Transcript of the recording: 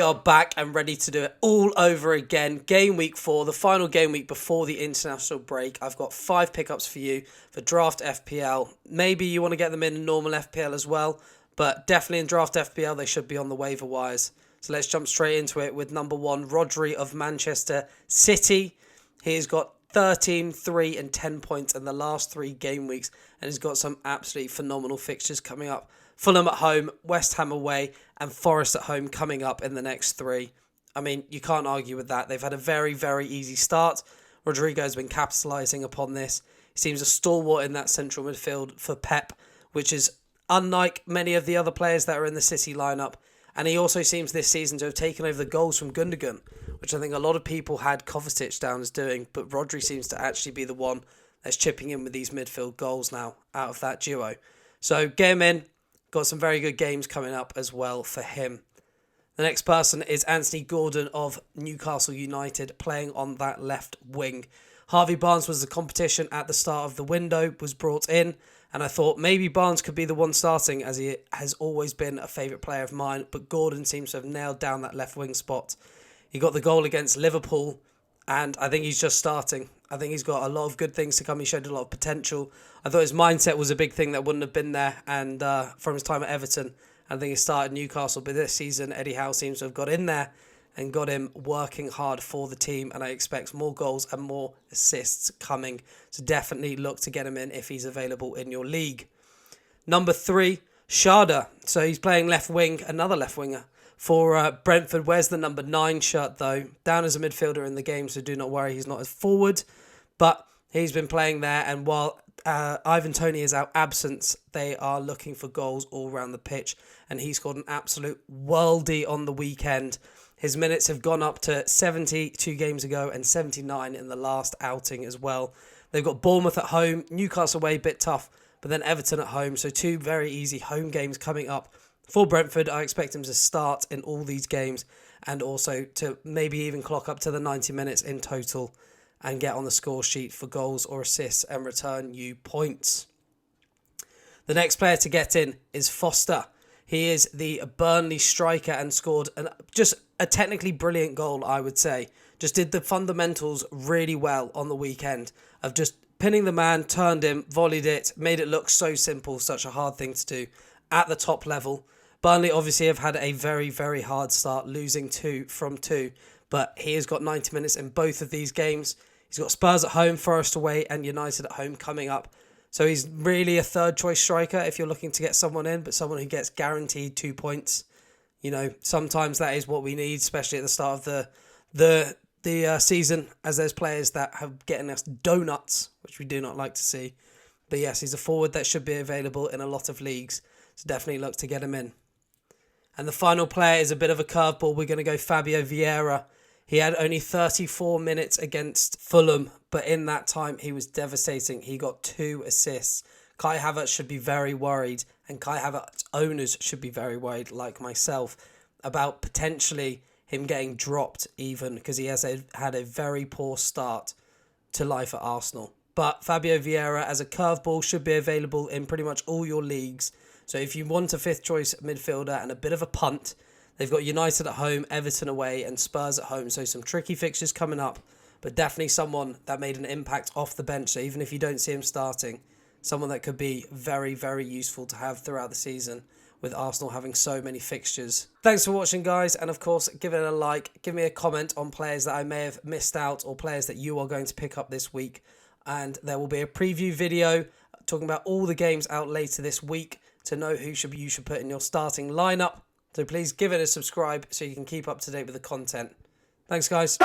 are back and ready to do it all over again. Game week 4, the final game week before the international break. I've got 5 pickups for you for draft FPL. Maybe you want to get them in normal FPL as well, but definitely in draft FPL, they should be on the waiver wires. So let's jump straight into it with number 1, Rodri of Manchester City. He's got 13, 3 and 10 points in the last 3 game weeks, and he's got some absolutely phenomenal fixtures coming up. Fulham at home, West Ham away, and Forest at home coming up in the next 3. I mean, you can't argue with that. They've had a very, very easy start. Rodrigo's been capitalising upon this. He seems a stalwart in that central midfield for Pep, which is unlike many of the other players that are in the City lineup. And he also seems this season to have taken over the goals from Gundogan, which I think a lot of people had Kovacic down as doing, but Rodri seems to actually be the one that's chipping in with these midfield goals now out of that duo. So get him in. Got some very good games coming up as well for him. The next person is Anthony Gordon of Newcastle United, playing on that left wing. Harvey Barnes was the competition at the start of the window, was brought in, and I thought maybe Barnes could be the one starting, as he has always been a favourite player of mine, but Gordon seems to have nailed down that left wing spot. He got the goal against Liverpool, and I think he's just starting. I think he's got a lot of good things to come. He showed a lot of potential. I thought his mindset was a big thing that wouldn't have been there, and from his time at Everton, I think he started Newcastle. But this season, Eddie Howe seems to have got in there and got him working hard for the team, and I expect more goals and more assists coming. So definitely look to get him in if he's available in your league. Number 3, Shkodran. So he's playing left wing, another left winger for Brentford. Wears the number 9 shirt though. Down as a midfielder in the game, so do not worry, he's not as forward. But he's been playing there, and while Ivan Toney is out absence, they are looking for goals all around the pitch, and he scored an absolute worldie on the weekend. His minutes have gone up to 70 2 games ago and 79 in the last outing as well. They've got Bournemouth at home, Newcastle away, a bit tough, but then Everton at home, so 2 very easy home games coming up. For Brentford, I expect him to start in all these games and also to maybe even clock up to the 90 minutes in total and get on the score sheet for goals or assists and return you points. The next player to get in is Foster. He is the Burnley striker and scored just a technically brilliant goal, I would say. Just did the fundamentals really well on the weekend of just pinning the man, turned him, volleyed it, made it look so simple, such a hard thing to do at the top level. Burnley obviously have had a very, very hard start, losing 2 from 2, but he has got 90 minutes in both of these games. He's got Spurs at home, Forest away, and United at home coming up. So he's really a third choice striker if you're looking to get someone in, but someone who gets guaranteed 2 points. You know, sometimes that is what we need, especially at the start of the season, as there's players that have getting us donuts, which we do not like to see. But yes, he's a forward that should be available in a lot of leagues, so definitely look to get him in. And the final player is a bit of a curveball. We're going to go Fabio Vieira. He had only 34 minutes against Fulham, but in that time he was devastating. He got 2 assists. Kai Havertz should be very worried, and Kai Havertz owners should be very worried, like myself, about potentially him getting dropped even, because he has had a very poor start to life at Arsenal. But Fabio Vieira as a curveball should be available in pretty much all your leagues. So if you want a 5th choice midfielder and a bit of a punt, they've got United at home, Everton away, and Spurs at home. So some tricky fixtures coming up, but definitely someone that made an impact off the bench. So even if you don't see him starting, someone that could be very, very useful to have throughout the season with Arsenal having so many fixtures. Thanks for watching, guys. And of course, give it a like. Give me a comment on players that I may have missed out or players that you are going to pick up this week. And there will be a preview video talking about all the games out later this week to know who you should put in your starting lineup. So please give it a subscribe so you can keep up to date with the content. Thanks, guys.